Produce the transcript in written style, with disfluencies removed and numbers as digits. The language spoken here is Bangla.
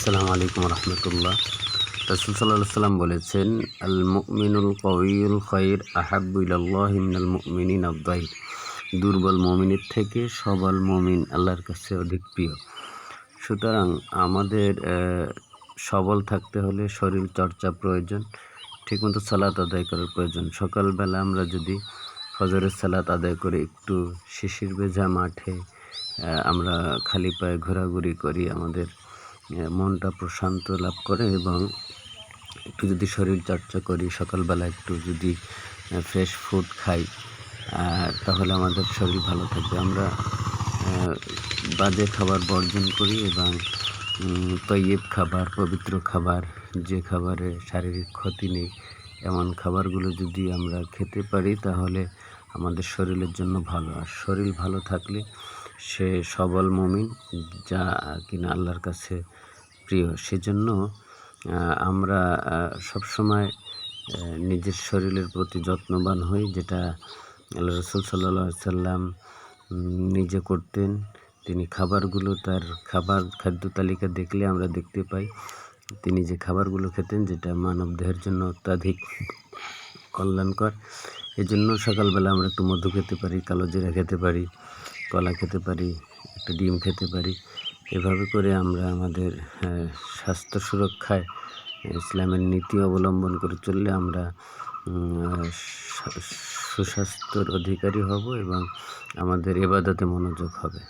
আসসালামু আলাইকুম রহমতুল্লাহ। রাসূল সাল্লাল্লাহু আলাইহি সাল্লাম বলেছেন, আল মুমিনুল কওয়িয়ুল খায়র আহাব্বু ইলাল্লাহি মিনাল মুমিনিনা আদ-দাঈফ। দুর্বল মুমিনের থেকে সবল মুমিন আল্লাহর কাছে অধিক প্রিয়। সুতরাং আমাদের সবল থাকতে হলে শরীর চর্চা প্রয়োজন, ঠিকমতো সালাত আদায় করার প্রয়োজন। সকালবেলা আমরা যদি ফজরের সালাত আদায় করে একটু শিশির ভেজা মাঠে আমরা খালি পায়ে ঘোরাঘুরি করি, আমাদের মনটা প্রশান্ত লাভ করে এবং একটু যদি শরীর চর্চা করি, সকালবেলা একটু যদি ফ্রেশ ফুড খাই, তাহলে আমাদের শরীর ভালো থাকবে। আমরা বাজে খাবার বর্জন করি এবং তৈয়ব খাবার, পবিত্র খাবার, যে খাবারে শারীরিক ক্ষতি নেই, এমন খাবারগুলো যদি আমরা খেতে পারি তাহলে আমাদের শরীরের জন্য ভালো। আর শরীর ভালো থাকলে সে সবল মুমিন, যা কিনা আল্লাহর কাছে প্রিয়। সেজন্য আমরা সবসময় নিজের শরীরের প্রতি যত্নবান হই, যেটা আল্লাহ রাসূল সাল্লাল্লাহু আলাইহি সাল্লাম নিজে করতেন। তিনি খাবারগুলো, তার খাদ্য তালিকা দেখলে আমরা দেখতে পাই তিনি যে খাবারগুলো খেতেন, যেটা মানবদেহের জন্য অত্যাধিক কল্যাণকর। এজন্য সকালবেলা আমরা একটু মধু খেতে পারি, কালো জিরা খেতে পারি, কলা খেতে পারি, একটা ডিম খেতে পারি। এভাবে করে আমরা আমাদের স্বাস্থ্য সুরক্ষায় ইসলামের নীতি অবলম্বন করে চললে আমরা সুস্বাস্থ্যর অধিকারী হব এবং আমাদের ইবাদতে মনোযোগ হবে।